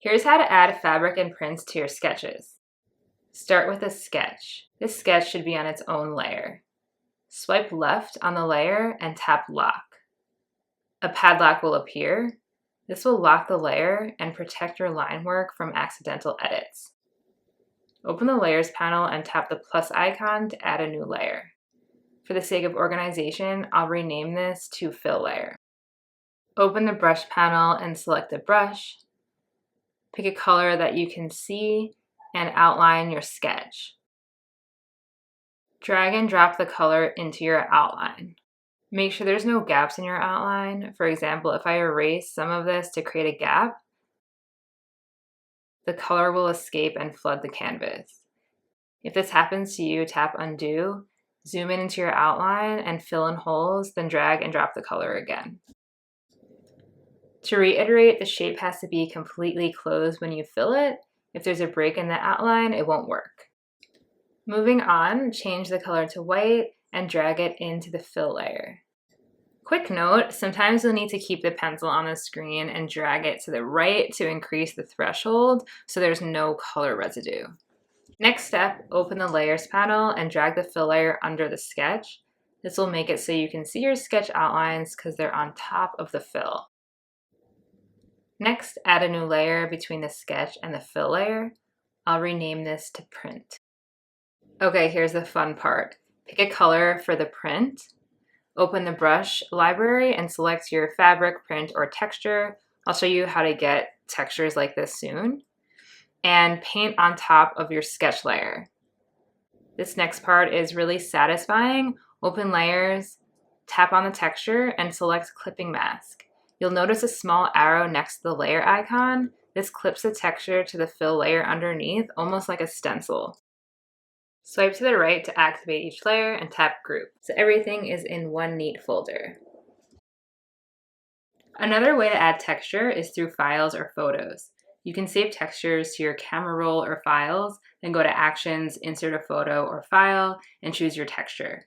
Here's how to add fabric and prints to your sketches. Start with a sketch. This sketch should be on its own layer. Swipe left on the layer and tap Lock. A padlock will appear. This will lock the layer and protect your line work from accidental edits. Open the Layers panel and tap the plus icon to add a new layer. For the sake of organization, I'll rename this to Fill Layer. Open the Brush panel and select a brush. Pick a color that you can see and outline your sketch. Drag and drop the color into your outline. Make sure there's no gaps in your outline. For example, if I erase some of this to create a gap, the color will escape and flood the canvas. If this happens to you, tap Undo, zoom in into your outline and fill in holes, then drag and drop the color again. To reiterate, the shape has to be completely closed when you fill it. If there's a break in the outline, it won't work. Moving on, change the color to white and drag it into the fill layer. Quick note, sometimes you'll need to keep the pencil on the screen and drag it to the right to increase the threshold so there's no color residue. Next step, open the Layers panel and drag the fill layer under the sketch. This will make it so you can see your sketch outlines because they're on top of the fill. Next, add a new layer between the sketch and the fill layer. I'll rename this to Print. Okay, here's the fun part. Pick a color for the print. Open the brush library and select your fabric, print, or texture. I'll show you how to get textures like this soon. And paint on top of your sketch layer. This next part is really satisfying. Open Layers, tap on the texture, and select Clipping Mask. You'll notice a small arrow next to the layer icon. This clips the texture to the fill layer underneath, almost like a stencil. Swipe to the right to activate each layer and tap Group, so everything is in one neat folder. Another way to add texture is through files or photos. You can save textures to your camera roll or files, then go to Actions, insert a photo or file, and choose your texture.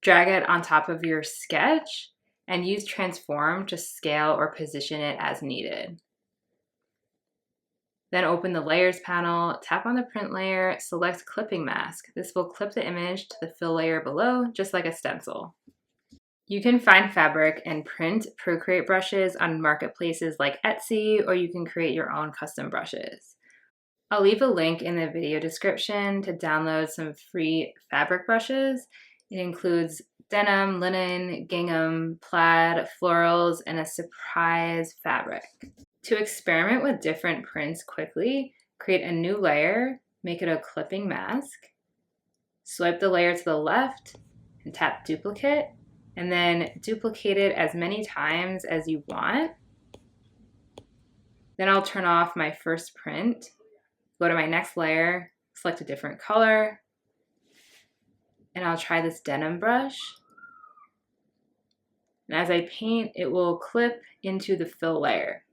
Drag it on top of your sketch and use Transform to scale or position it as needed. Then open the Layers panel, tap on the print layer, select Clipping Mask. This will clip the image to the fill layer below, just like a stencil. You can find fabric and print Procreate brushes on marketplaces like Etsy, or you can create your own custom brushes. I'll leave a link in the video description to download some free fabric brushes. It includes denim, linen, gingham, plaid, florals, and a surprise fabric. To experiment with different prints quickly, create a new layer, make it a clipping mask, swipe the layer to the left, and tap Duplicate, and then duplicate it as many times as you want. Then I'll turn off my first print, go to my next layer, select a different color, and I'll try this denim brush. And as I paint, it will clip into the fill layer.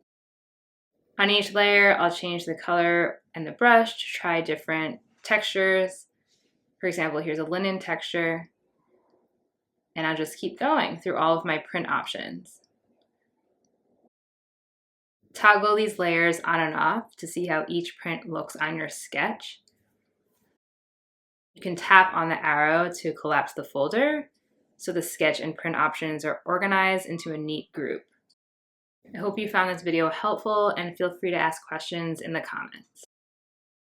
On each layer, I'll change the color and the brush to try different textures. For example, here's a linen texture. And I'll just keep going through all of my print options. Toggle these layers on and off to see how each print looks on your sketch. You can tap on the arrow to collapse the folder so the sketch and print options are organized into a neat group. I hope you found this video helpful and feel free to ask questions in the comments.